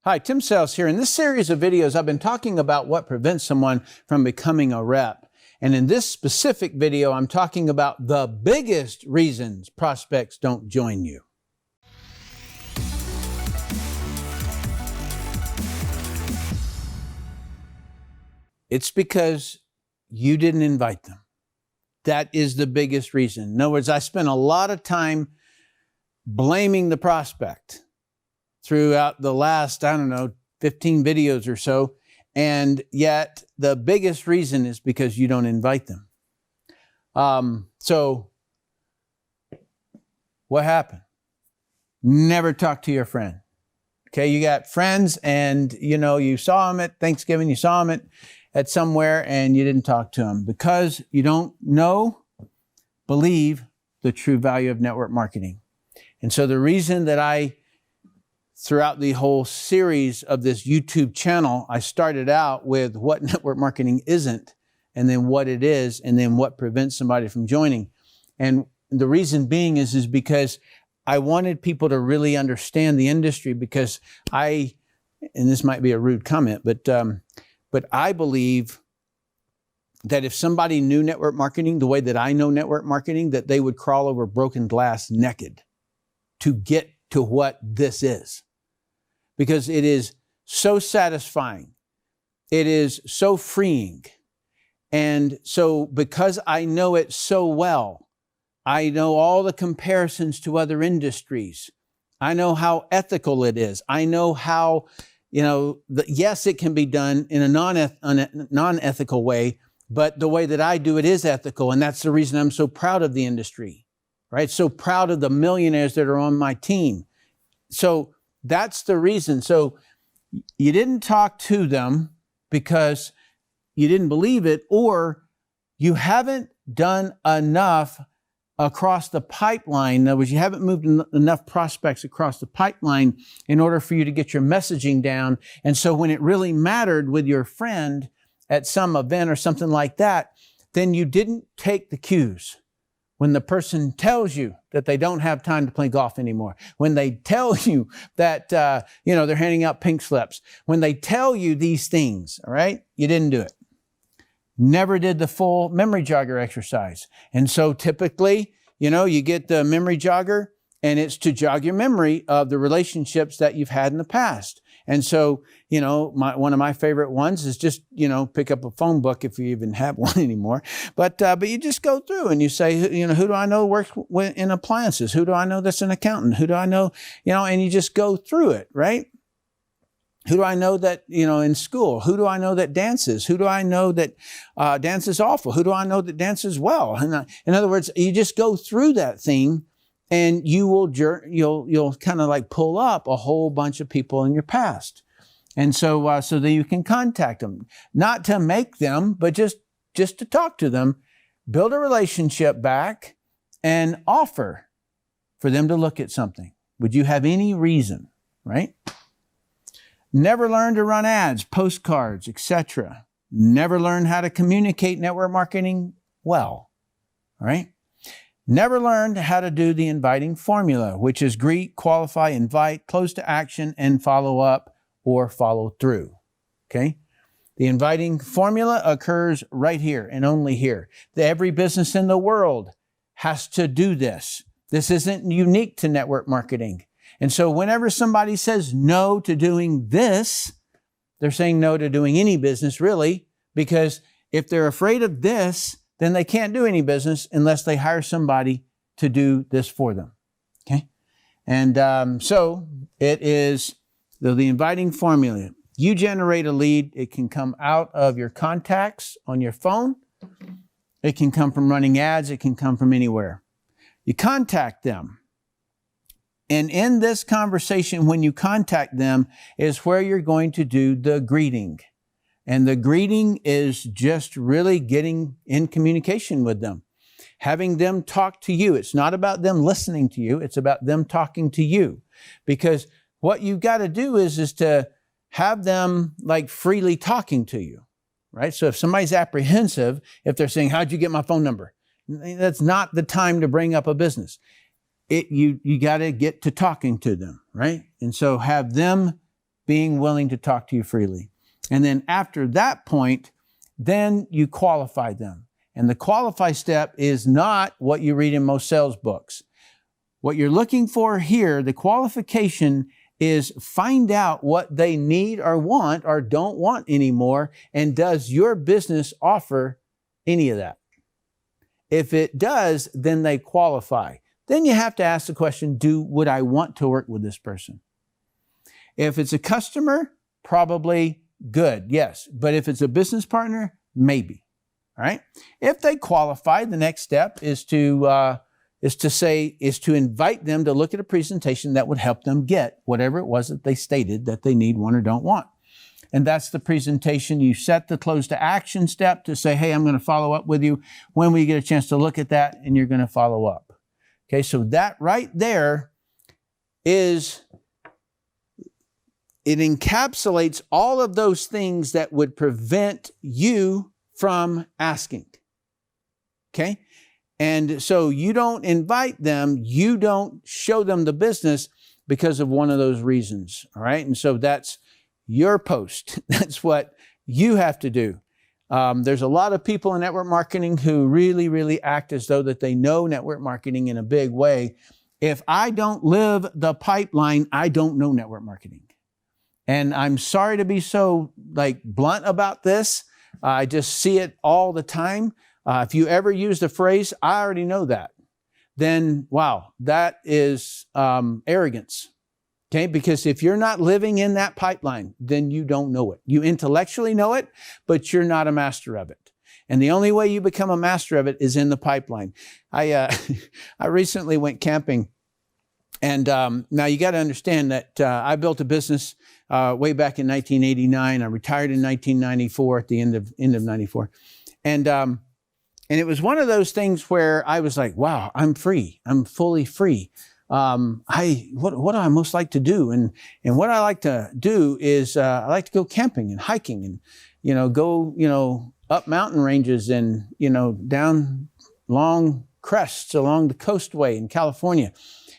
Hi, Tim Sales here. In this series of videos, I've been talking about what prevents someone from becoming a rep. And in this specific video, I'm talking about the biggest reasons prospects don't join you. It's because you didn't invite them. That is the biggest reason. In other words, I spent a lot of time blaming the prospect throughout the last, 15 videos or so. And yet the biggest reason is because you don't invite them. So what happened? Never talk to your friend. Okay, you got friends and you saw them at Thanksgiving, you saw them at somewhere and you didn't talk to them because you don't believe the true value of network marketing. And so the reason that throughout the whole series of this YouTube channel, I started out with what network marketing isn't, and then what it is, and then what prevents somebody from joining. And the reason being is because I wanted people to really understand the industry, because and this might be a rude comment, but I believe that if somebody knew network marketing the way that I know network marketing, that they would crawl over broken glass naked to get to what this is. Because it is so satisfying. It is so freeing. And so because I know it so well, I know all the comparisons to other industries. I know how ethical it is. I know how, yes, it can be done in a non-ethical way, but the way that I do it is ethical. And that's the reason I'm so proud of the industry, right? So proud of the millionaires that are on my team. So that's the reason. So you didn't talk to them because you didn't believe it, or you haven't done enough across the pipeline. In other words, you haven't moved enough prospects across the pipeline in order for you to get your messaging down. And so when it really mattered with your friend at some event or something like that, then you didn't take the cues. When the person tells you that they don't have time to play golf anymore, when they tell you that, they're handing out pink slips, when they tell you these things, all right, you didn't do it. Never did the full memory jogger exercise. And so typically, you get the memory jogger and it's to jog your memory of the relationships that you've had in the past. And so, one of my favorite ones is just, pick up a phone book if you even have one anymore. But you just go through and you say, who do I know works in appliances? Who do I know that's an accountant? Who do I know, and you just go through it, right? Who do I know that, in school? Who do I know that dances? Who do I know that dances awful? Who do I know that dances well? And in other words, you just go through that thing. And you'll kind of like pull up a whole bunch of people in your past. And so that you can contact them, not to make them, but just to talk to them, build a relationship back and offer for them to look at something. Would you have any reason, right? Never learn to run ads, postcards, etc. Never learn how to communicate network marketing well, all right? Never learned how to do the inviting formula, which is greet, qualify, invite, close to action, and follow up or follow through. Okay? The inviting formula occurs right here and only here. Every business in the world has to do this. This isn't unique to network marketing. And so whenever somebody says no to doing this, they're saying no to doing any business, really, because if they're afraid of this, then they can't do any business unless they hire somebody to do this for them. Okay? And so it is the inviting formula. You generate a lead. It can come out of your contacts on your phone. It can come from running ads. It can come from anywhere. You contact them. And in this conversation, when you contact them, is where you're going to do the greeting. And the greeting is just really getting in communication with them, having them talk to you. It's not about them listening to you. It's about them talking to you. Because what you've got to do is to have them like freely talking to you, right? So if somebody's apprehensive, if they're saying, how'd you get my phone number? That's not the time to bring up a business. You got to get to talking to them, right? And so have them being willing to talk to you freely. And then after that point, then you qualify them. And the qualify step is not what you read in most sales books. What you're looking for here, the qualification is find out what they need or want or don't want anymore, and does your business offer any of that? If it does, then they qualify. Then you have to ask the question, would I want to work with this person? If it's a customer, probably good, yes. But if it's a business partner, maybe. All right. If they qualify, the next step is to invite them to look at a presentation that would help them get whatever it was that they stated that they need, want, or don't want. And that's the presentation. You set the close to action step to say, hey, I'm going to follow up with you when we get a chance to look at that, and you're going to follow up. Okay, so that right there it encapsulates all of those things that would prevent you from asking. Okay? And so you don't invite them, you don't show them the business because of one of those reasons. All right? And so that's your post. That's what you have to do. There's a lot of people in network marketing who really, really act as though that they know network marketing in a big way. If I don't live the pipeline, I don't know network marketing. And I'm sorry to be so blunt about this. I just see it all the time. If you ever use the phrase, I already know that, then wow, that is arrogance. Okay, because if you're not living in that pipeline, then you don't know it. You intellectually know it, but you're not a master of it. And the only way you become a master of it is in the pipeline. I recently went camping, and now you got to understand that I built a business way back in 1989. I retired in 1994 at the end of 94, and it was one of those things where I was like, wow, I'm free. I'm fully free. What do I most like to do? And what I like to do is, I like to go camping and hiking and, go, up mountain ranges and, down long crests along the coastway in California.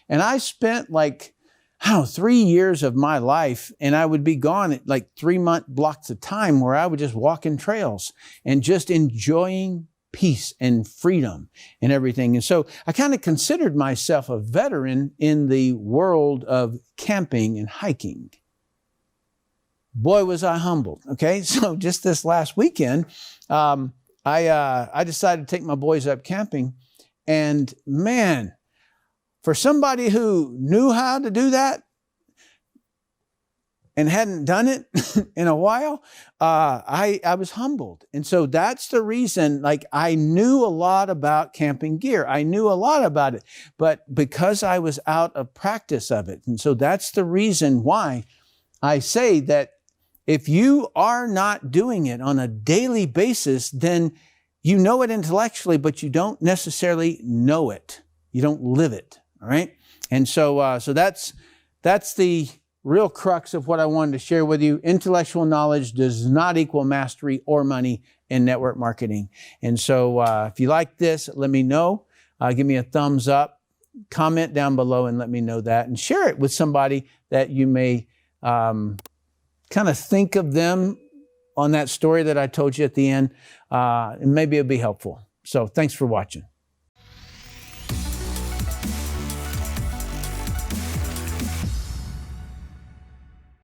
And I spent 3 years of my life, and I would be gone at 3-month blocks of time where I would just walk in trails and just enjoying peace and freedom and everything. And so I kind of considered myself a veteran in the world of camping and hiking. Boy, was I humbled. Okay. So just this last weekend, I decided to take my boys up camping, and man, for somebody who knew how to do that and hadn't done it in a while, I was humbled. And so that's the reason, I knew a lot about camping gear. I knew a lot about it, but because I was out of practice of it. And so that's the reason why I say that if you are not doing it on a daily basis, then you know it intellectually, but you don't necessarily know it. You don't live it. All right. And so that's the real crux of what I wanted to share with you. Intellectual knowledge does not equal mastery or money in network marketing. And so if you like this, let me know. Give me a thumbs up, comment down below and let me know that, and share it with somebody that you may kind of think of them on that story that I told you at the end. And maybe it'll be helpful. So thanks for watching.